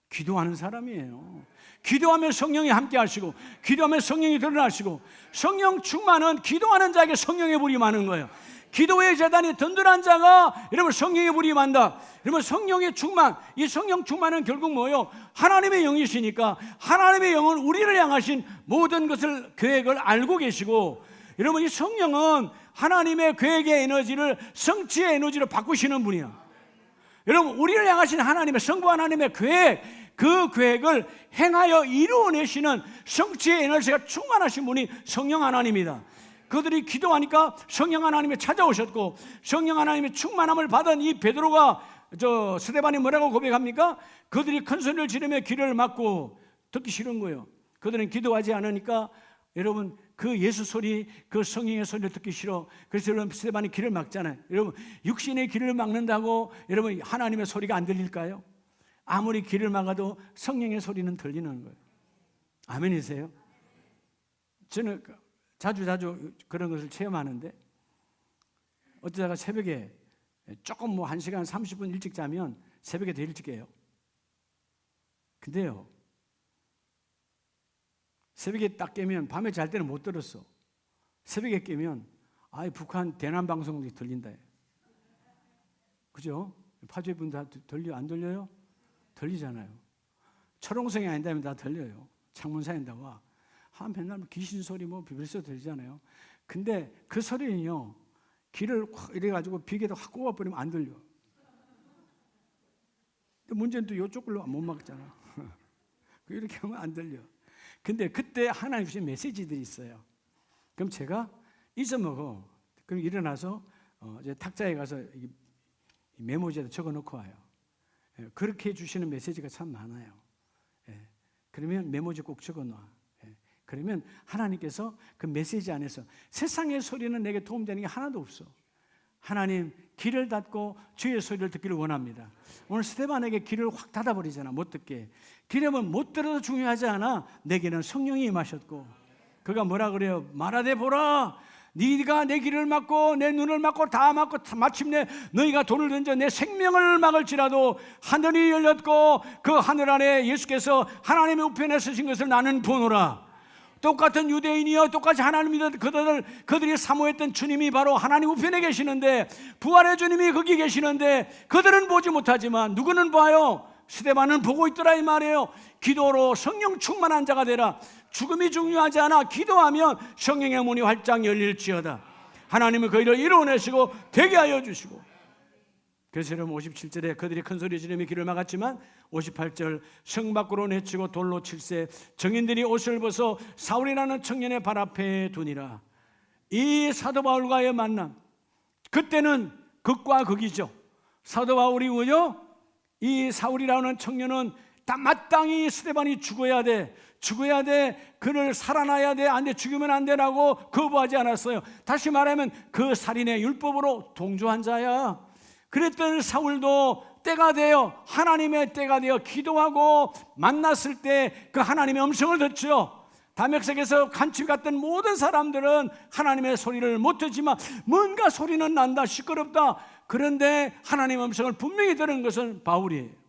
Speaker 1: 기도하는 사람이에요. 기도하면 성령이 함께 하시고 기도하면 성령이 드러나시고 성령 충만은 기도하는 자에게 성령의 불이 많은 거예요. 기도의 재단이 든든한 자가 여러분 성령의 불이 임한다. 여러분 성령의 충만, 이 성령 충만은 결국 뭐예요? 하나님의 영이시니까 하나님의 영은 우리를 향하신 모든 것을 계획을 알고 계시고 여러분 이 성령은 하나님의 계획의 에너지를 성취의 에너지로 바꾸시는 분이야. 여러분 우리를 향하신 하나님의 성부 하나님의 계획, 그 계획을 행하여 이루어내시는 성취의 에너지가 충만하신 분이 성령 하나님이다. 그들이 기도하니까 성령 하나님이 찾아오셨고 성령 하나님의 충만함을 받은 이 베드로가 스데반이 뭐라고 고백합니까? 그들이 큰 소리를 지르며 길을 막고 듣기 싫은 거예요. 그들은 기도하지 않으니까 여러분 그 예수 소리, 그 성령의 소리를 듣기 싫어. 그래서 여러분 스데반이 길을 막잖아요. 여러분 육신의 길을 막는다고 여러분 하나님의 소리가 안 들릴까요? 아무리 길을 막아도 성령의 소리는 들리는 거예요. 아멘이세요? 저는 자주 그런 것을 체험하는데 어쩌다가 새벽에 조금 1시간 30분 일찍 자면 새벽에 더 일찍 깨요. 근데요, 새벽에 딱 깨면 밤에 잘 때는 못 들었어. 새벽에 깨면 북한 대남 방송이 들린다. 그죠? 파주의 분 다 들려? 안 들려요? 들리잖아요. 철옹성이 아닌다면 다 들려요. 창문 사이인다 와. 맨날 귀신 소리 비밀소리 들리잖아요. 근데 그 소리는요, 귀를 확 이래가지고 비계도 확 꼽아버리면 안 들려. 근데 문제는 또 이쪽 걸로 못 막잖아. 이렇게 하면 안 들려. 근데 그때 하나님 주신 메시지들이 있어요. 그럼 제가 잊어먹어. 그럼 일어나서 이제 탁자에 가서 메모지에다 적어놓고 와요. 그렇게 주시는 메시지가 참 많아요. 그러면 메모지 꼭 적어놔. 그러면 하나님께서 그 메시지 안에서 세상의 소리는 내게 도움되는 게 하나도 없어. 하나님 귀를 닫고 주의 소리를 듣기를 원합니다. 오늘 스데반에게 귀를 확 닫아버리잖아. 못 듣게. 귀려면 못 들어도 중요하지 않아. 내게는 성령이 임하셨고 그가 뭐라 그래요? 말하되 보라, 네가 내 귀를 막고 내 눈을 막고 다 막고 마침내 너희가 돌을 던져 내 생명을 막을지라도 하늘이 열렸고 그 하늘 안에 예수께서 하나님의 우편에 서신 것을 나는 보노라. 똑같은 유대인이여 똑같이 하나님 믿었던 그들이 사모했던 주님이 바로 하나님 우편에 계시는데, 부활의 주님이 거기 계시는데 그들은 보지 못하지만 누구는 봐요? 스데반은 보고 있더라 이 말이에요. 기도로 성령 충만한 자가 되라. 죽음이 중요하지 않아. 기도하면 성령의 문이 활짝 열릴지어다. 하나님은 그 일을 이루어내시고 되게 하여 주시고. 그래서 여러분 57절에 그들이 큰 소리 지르며 길을 막았지만 58절 성 밖으로 내치고 돌로 칠세 정인들이 옷을 벗어 사울이라는 청년의 발 앞에 두니라. 이 사도 바울과의 만남, 그때는 극과 극이죠. 사도 바울이고요, 이 사울이라는 청년은 다 마땅히 스데반이 죽어야 돼. 그를 살아나야 돼. 안 돼, 죽으면 안 되라고 거부하지 않았어요. 다시 말하면 그 살인의 율법으로 동조한 자야. 그랬던 사울도 때가 되어, 하나님의 때가 되어 기도하고 만났을 때 그 하나님의 음성을 듣죠. 다메섹에서 간첩 갔던 모든 사람들은 하나님의 소리를 못 듣지만 뭔가 소리는 난다, 시끄럽다. 그런데 하나님의 음성을 분명히 들은 것은 바울이에요.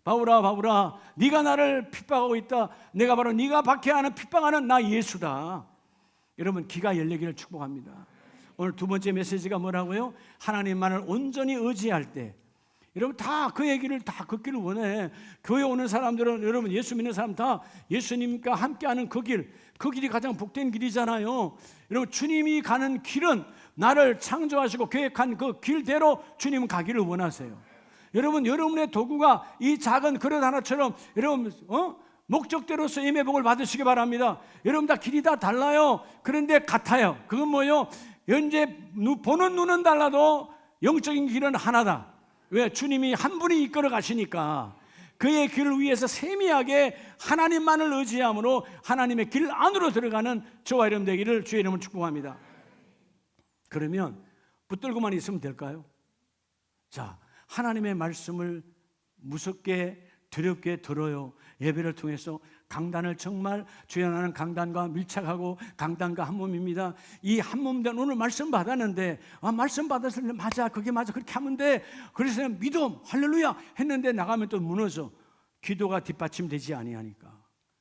Speaker 1: 바울아, 네가 나를 핍박하고 있다. 내가 바로 네가 박해하는 핍박하는 나 예수다. 여러분 귀가 열리기를 축복합니다. 오늘 두 번째 메시지가 뭐라고요? 하나님만을 온전히 의지할 때. 여러분 다 그 얘기를 다 걷기를 원해. 교회 오는 사람들은, 여러분 예수 믿는 사람 다 예수님과 함께하는 그 길이 가장 복된 길이잖아요. 여러분 주님이 가는 길은 나를 창조하시고 계획한 그 길대로 주님은 가기를 원하세요. 여러분 여러분의 도구가 이 작은 그릇 하나처럼 여러분 목적대로서 예매 복을 받으시기 바랍니다. 여러분 다 길이 다 달라요. 그런데 같아요. 그건 뭐예요? 현재 보는 눈은 달라도 영적인 길은 하나다. 왜? 주님이 한 분이 이끌어 가시니까. 그의 길을 위해서 세미하게 하나님만을 의지함으로 하나님의 길 안으로 들어가는 저와 여러분 되기를 주의 이름으로 축복합니다. 그러면 붙들고만 있으면 될까요? 자, 하나님의 말씀을 무섭게 두렵게 들어요. 예배를 통해서 강단을 정말 주연하는 강단과 밀착하고 강단과 한 몸입니다. 이 한 몸된 오늘 말씀 받았는데 말씀 받았을 때 맞아, 그게 맞아, 그렇게 하면 돼. 그래서 믿음 할렐루야 했는데 나가면 또 무너져. 기도가 뒷받침되지 아니하니까.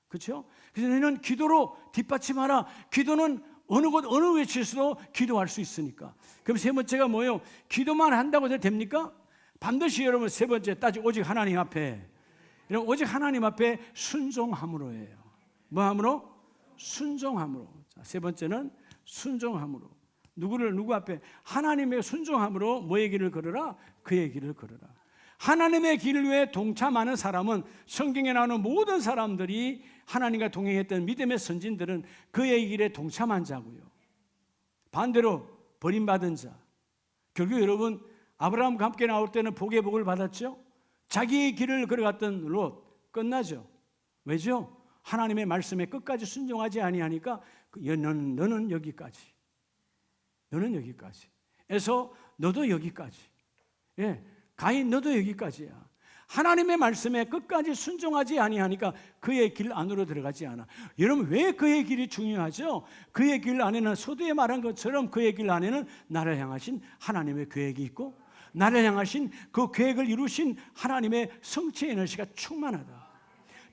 Speaker 1: 그렇죠? 그래서 너희는 기도로 뒷받침하라. 기도는 어느 곳 어느 위치에서도 기도할 수 있으니까. 그럼 세 번째가 뭐예요? 기도만 한다고 됩니까? 반드시 여러분 세 번째 따지고 오직 하나님 앞에, 여러분 오직 하나님 앞에 순종함으로예요. 뭐함으로? 순종함으로. 자, 세 번째는 순종함으로. 누구 앞에? 하나님의 순종함으로 뭐의 길을 걸으라? 그의 길을 걸으라. 하나님의 길 위에 동참하는 사람은, 성경에 나오는 모든 사람들이 하나님과 동행했던 믿음의 선진들은 그의 길에 동참한 자고요. 반대로 버림받은 자. 결국 여러분 아브라함과 함께 나올 때는 복의 복을 받았죠. 자기의 길을 걸어갔던 롯 끝나죠. 왜죠? 하나님의 말씀에 끝까지 순종하지 아니하니까 너는 여기까지, 너는 여기까지. 에서 너도 여기까지. 예, 가인 너도 여기까지야. 하나님의 말씀에 끝까지 순종하지 아니하니까 그의 길 안으로 들어가지 않아. 여러분, 왜 그의 길이 중요하죠? 그의 길 안에는 서두에 말한 것처럼 그의 길 안에는 나를 향하신 하나님의 계획이 있고 나를 향하신 그 계획을 이루신 하나님의 성취의 에너지가 충만하다.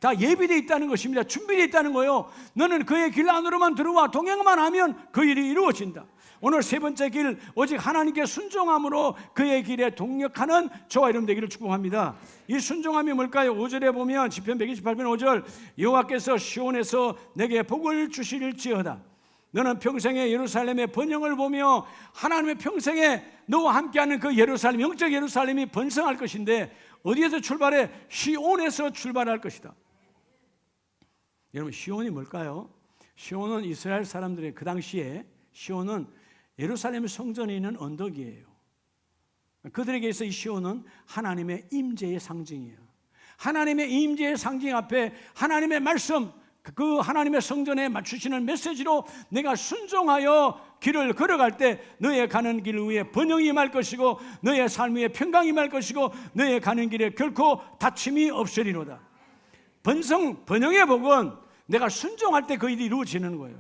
Speaker 1: 다 예비되어 있다는 것입니다. 준비되어 있다는 거예요. 너는 그의 길 안으로만 들어와 동행만 하면 그 일이 이루어진다. 오늘 세 번째 길, 오직 하나님께 순종함으로 그의 길에 동력하는 저와 여러분 되기를 축복합니다. 이 순종함이 뭘까요? 5절에 보면 시편 128편 5절, 여호와께서 시온에서 내게 복을 주실지어다. 너는 평생에 예루살렘의 번영을 보며 하나님의 평생에 너와 함께하는 그 예루살렘, 영적 예루살렘이 번성할 것인데 어디에서 출발해? 시온에서 출발할 것이다. 여러분, 시온이 뭘까요? 시온은 이스라엘 사람들의 그 당시에 시온은 예루살렘 성전에 있는 언덕이에요. 그들에게서 이 시온은 하나님의 임재의 상징이에요. 하나님의 임재의 상징 앞에 하나님의 말씀, 그 하나님의 성전에 맞추시는 메시지로 내가 순종하여 길을 걸어갈 때 너의 가는 길 위에 번영이 임할 것이고 너의 삶 위에 평강이 임할 것이고 너의 가는 길에 결코 다침이 없으리로다. 번영의 복은 내가 순종할 때 그 일이 이루어지는 거예요.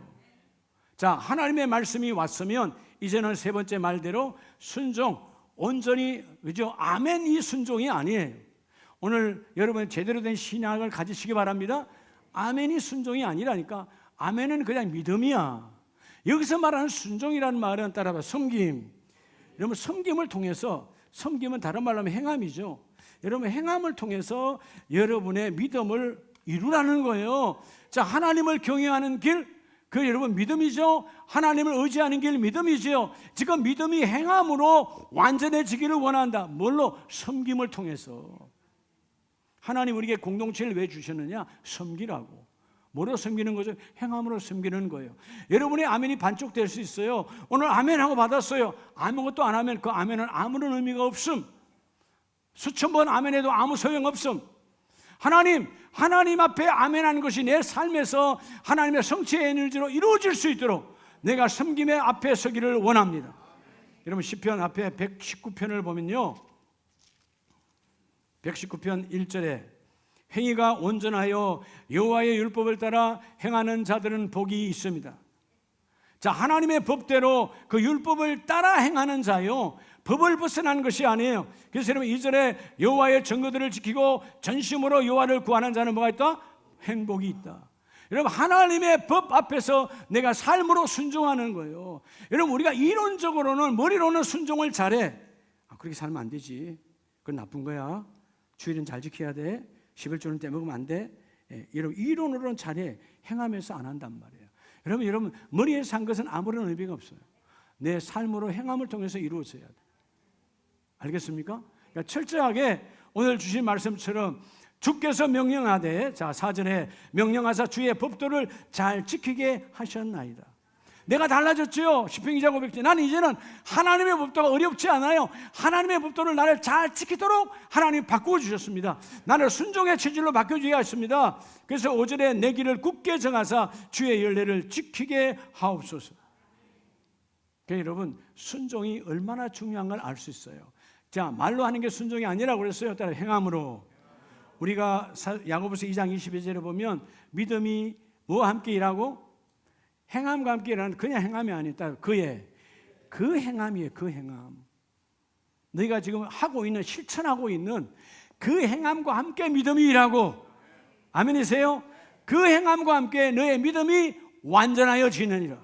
Speaker 1: 자, 하나님의 말씀이 왔으면 이제는 세 번째 말대로 순종, 온전히, 그죠? 아멘, 이 순종이 아니에요. 오늘 여러분 제대로 된 신앙을 가지시기 바랍니다. 아멘이 순종이 아니라니까. 아멘은 그냥 믿음이야. 여기서 말하는 순종이라는 말은 따라봐, 섬김. 여러분, 섬김을 통해서, 섬김은 다른 말로 하면 행함이죠. 여러분, 행함을 통해서 여러분의 믿음을 이루라는 거예요. 자, 하나님을 경외하는 길, 그 여러분 믿음이죠. 하나님을 의지하는 길 믿음이죠. 지금 믿음이 행함으로 완전해지기를 원한다. 뭘로? 섬김을 통해서. 하나님 우리에게 공동체를 왜 주셨느냐? 섬기라고. 뭐로 섬기는 거죠? 행함으로 섬기는 거예요. 여러분의 아멘이 반쪽 될 수 있어요. 오늘 아멘하고 받았어요. 아무것도 안 하면 그 아멘은 아무런 의미가 없음. 수천 번 아멘해도 아무 소용없음. 하나님 앞에 아멘하는 것이 내 삶에서 하나님의 성취의 에너지로 이루어질 수 있도록 내가 섬김의 앞에 서기를 원합니다. 여러분, 시편 앞에 119편을 보면요, 119편 1절에 행위가 온전하여 여호와의 율법을 따라 행하는 자들은 복이 있습니다. 자, 하나님의 법대로 그 율법을 따라 행하는 자요, 법을 벗어난 것이 아니에요. 그래서 여러분 2절에 여호와의 증거들을 지키고 전심으로 여호와를 구하는 자는 뭐가 있다? 행복이 있다. 여러분, 하나님의 법 앞에서 내가 삶으로 순종하는 거예요. 여러분, 우리가 이론적으로는, 머리로는 순종을 잘해. 그렇게 살면 안 되지, 그건 나쁜 거야, 주일은 잘 지켜야 돼, 11조는 떼먹으면 안 돼. 여러분, 이론으로는 잘해. 행하면서 안 한단 말이에요. 여러분 머리에 산 것은 아무런 의미가 없어요. 내 삶으로 행함을 통해서 이루어져야 돼. 알겠습니까? 그러니까 철저하게 오늘 주신 말씀처럼 주께서 명령하되, 자 4절에 명령하사 주의 법도를 잘 지키게 하셨나이다. 내가 달라졌죠. 시편 기자 고백지, 나는 이제는 하나님의 법도가 어렵지 않아요. 하나님의 법도를 나를 잘 지키도록 하나님이 바꾸어 주셨습니다. 나를 순종의 체질로 바꿔주게 하십니다. 그래서 5절에 내 길을 굳게 정하사 주의 열례를 지키게 하옵소서. 그러니까 여러분, 순종이 얼마나 중요한 걸 알 수 있어요. 자, 말로 하는 게 순종이 아니라고 그랬어요. 따라 행함으로. 우리가 야고보서 2장 22절에 보면 믿음이 뭐와 함께 일하고? 행함과 함께 일하는, 그냥 행함이 아니다. 그 행함이에요. 그 행함. 너희가 지금 하고 있는, 실천하고 있는 그 행함과 함께 믿음이 일하고, 아멘이세요? 그 행함과 함께 너의 믿음이 완전하여지느니라.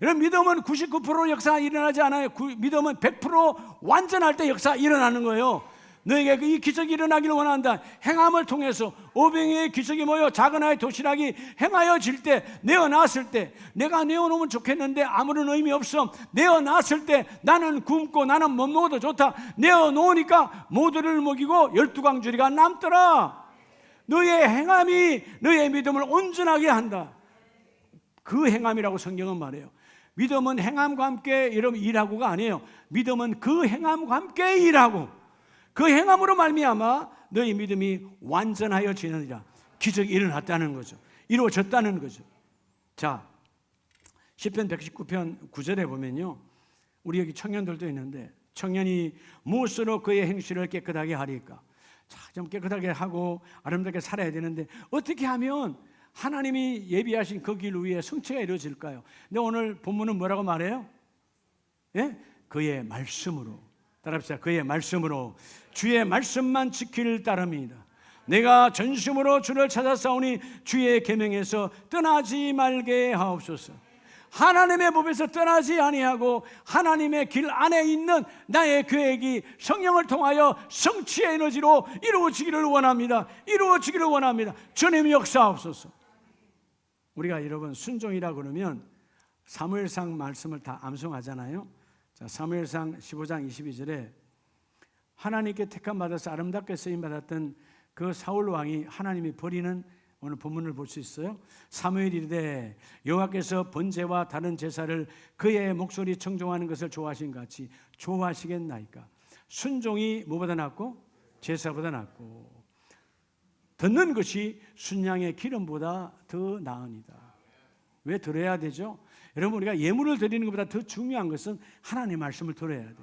Speaker 1: 여러분, 믿음은 99% 역사 일어나지 않아요. 믿음은 100% 완전할 때 역사 일어나는 거예요. 너에게 이 기적이 일어나기를 원한다. 행함을 통해서 500의 기적이 모여 작은 아이 도시락이 행하여질 때, 내어놨을 때, 내가 내어놓으면 좋겠는데 아무런 의미 없어. 내어놨을 때 나는 굶고 나는 못 먹어도 좋다. 내어놓으니까 모두를 먹이고 12광주리가 남더라. 너의 행함이 너의 믿음을 온전하게 한다. 그 행함이라고 성경은 말해요. 믿음은 행함과 함께 여러분 일하고가 아니에요. 믿음은 그 행함과 함께 일하고 그 행함으로 말미암아 너희 믿음이 완전하여지느니라. 기적이 일어났다는 거죠. 이루어졌다는 거죠. 자, 시편 119편 9절에 보면요, 우리 여기 청년들도 있는데, 청년이 무엇으로 그의 행실을 깨끗하게 하리까? 좀 깨끗하게 하고 아름답게 살아야 되는데 어떻게 하면 하나님이 예비하신 그 길 위에 성취가 이루어질까요? 근데 오늘 본문은 뭐라고 말해요? 예? 그의 말씀으로. 따라합시다. 그의 말씀으로. 주의 말씀만 지킬 따름이다. 내가 전심으로 주를 찾아싸우니 주의 계명에서 떠나지 말게 하옵소서. 하나님의 법에서 떠나지 아니하고 하나님의 길 안에 있는 나의 계획이 성령을 통하여 성취의 에너지로 이루어지기를 원합니다. 이루어지기를 원합니다. 주님 역사하옵소서. 우리가 여러분 순종이라 그러면 사무엘상 말씀을 다 암송하잖아요. 자, 사무엘상 15장 22절에 하나님께 택함 받아서 아름답게 쓰임 받았던 그 사울 왕이 하나님이 버리는 오늘 본문을 볼 수 있어요. 사무엘이 이르되 여호와께서 번제와 다른 제사를 그의 목소리 청종하는 것을 좋아하신 같이 좋아하시겠나이까. 순종이 뭐보다 낫고 제사보다 낫고 듣는 것이 순양의 기름보다 더 나으니라. 왜 들어야 되죠? 여러분 우리가 예물을 드리는 것보다 더 중요한 것은 하나님의 말씀을 들어야 돼.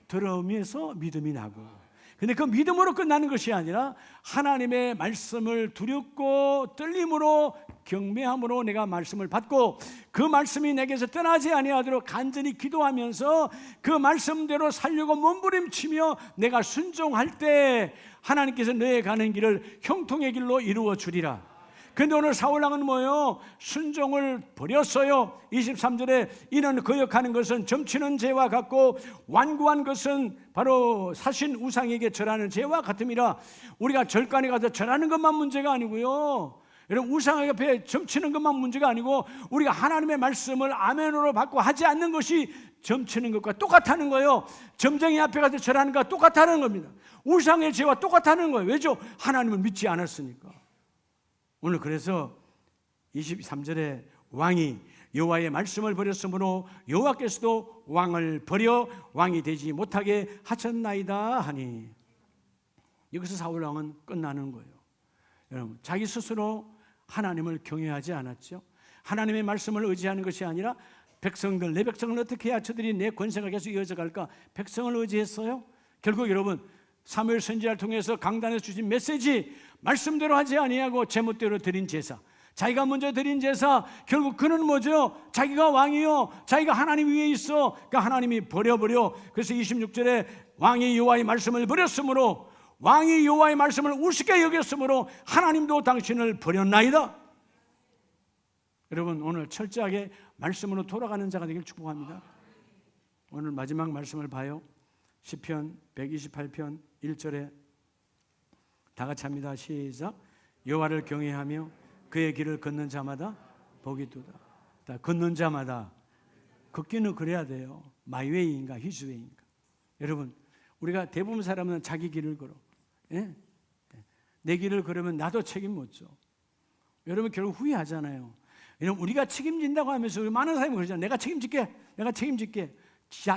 Speaker 1: 들으면서 믿음이 나고. 근데 그 믿음으로 끝나는 것이 아니라 하나님의 말씀을 두렵고 떨림으로 경배함으로 내가 말씀을 받고 그 말씀이 내게서 떠나지 아니하도록 간절히 기도하면서 그 말씀대로 살려고 몸부림치며 내가 순종할 때 하나님께서 너의 가는 길을 형통의 길로 이루어 주리라. 그런데 오늘 사울왕은 뭐예요? 순종을 버렸어요. 23절에 이는 거역하는 것은 점치는 죄와 같고 완고한 것은 바로 사신 우상에게 절하는 죄와 같음이라. 우리가 절간에 가서 절하는 것만 문제가 아니고요, 여러분 우상 옆에 점치는 것만 문제가 아니고 우리가 하나님의 말씀을 아멘으로 받고 하지 않는 것이 점치는 것과 똑같다는 거예요. 점쟁이 앞에 가서 절하는 것과 똑같다는 겁니다. 우상의 죄와 똑같다는 거예요. 왜죠? 하나님을 믿지 않았으니까. 오늘 그래서 23절에 왕이 여호와의 말씀을 버렸으므로 여호와께서도 왕을 버려 왕이 되지 못하게 하셨나이다 하니, 여기서 사울 왕은 끝나는 거예요. 여러분 자기 스스로 하나님을 경외하지 않았죠. 하나님의 말씀을 의지하는 것이 아니라 백성들, 내 백성을 어떻게 해야 저들이 내 권세가 계속 이어져 갈까? 백성을 의지했어요. 결국 여러분 사무엘 선지자를 통해서 강단에서 주신 메시지 말씀대로 하지 아니하고 제멋대로 드린 제사, 자기가 먼저 드린 제사, 결국 그는 뭐죠? 자기가 왕이요, 자기가 하나님 위에 있어. 그러니까 하나님이 버려버려. 그래서 26절에 왕이 여호와의 말씀을 버렸으므로, 왕이 여호와의 말씀을 우습게 여겼으므로 하나님도 당신을 버렸나이다. 여러분 오늘 철저하게 말씀으로 돌아가는 자가 되길 축복합니다. 오늘 마지막 말씀을 봐요. 시편 128편 1절에 다 같이 합니다. 시작. 여호와를 경외하며 그의 길을 걷는 자마다 복이 두다. 걷는 자마다, 걷기는 그래야 돼요. 마이웨이인가 히즈웨이인가. 여러분 우리가 대부분 사람은 자기 길을 걸어. 예? 내 길을 걸으면 나도 책임 못 져. 여러분 결국 후회하잖아요. 왜냐면 우리가 책임진다고 하면서 많은 사람이 그러잖아요. 내가 책임질게.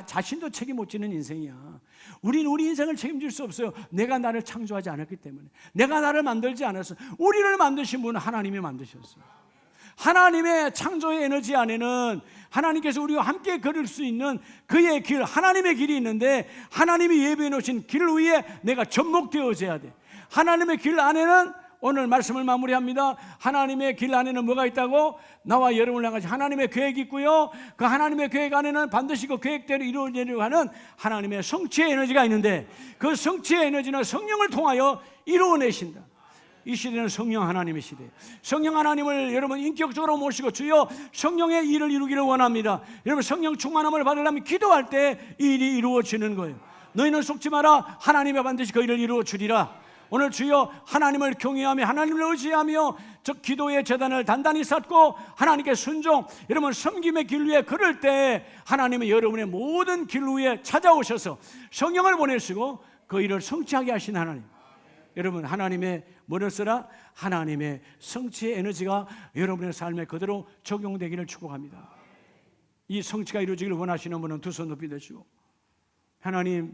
Speaker 1: 자신도 책임 못 지는 인생이야. 우린 우리 인생을 책임질 수 없어요. 내가 나를 창조하지 않았기 때문에. 내가 나를 만들지 않았어. 우리를 만드신 분은 하나님이 만드셨어요. 하나님의 창조의 에너지 안에는 하나님께서 우리와 함께 걸을 수 있는 그의 길, 하나님의 길이 있는데, 하나님이 예비해 놓으신 길 위에 내가 접목되어져야 돼. 하나님의 길 안에는, 오늘 말씀을 마무리합니다. 하나님의 길 안에는 뭐가 있다고? 나와 여러분을 향하신 하나님의 계획이 있고요, 그 하나님의 계획 안에는 반드시 그 계획대로 이루어지려고 하는 하나님의 성취의 에너지가 있는데, 그 성취의 에너지는 성령을 통하여 이루어내신다. 이 시대는 성령 하나님의 시대예요. 성령 하나님을 여러분 인격적으로 모시고 주여 성령의 일을 이루기를 원합니다. 여러분 성령 충만함을 받으려면 기도할 때 이 일이 이루어지는 거예요. 너희는 속지 마라. 하나님이 반드시 그 일을 이루어 주리라. 오늘 주여 하나님을 경외하며 하나님을 의지하며 저 기도의 재단을 단단히 쌓고 하나님께 순종, 여러분 섬김의 길 위에 걸을 때 하나님은 여러분의 모든 길 위에 찾아오셔서 성령을 보내시고 그 일을 성취하게 하신 하나님. 여러분 하나님의 뭐를 써라? 하나님의 성취의 에너지가 여러분의 삶에 그대로 적용되기를 축복합니다. 이 성취가 이루어지기를 원하시는 분은 두 손 높이 드시고, 하나님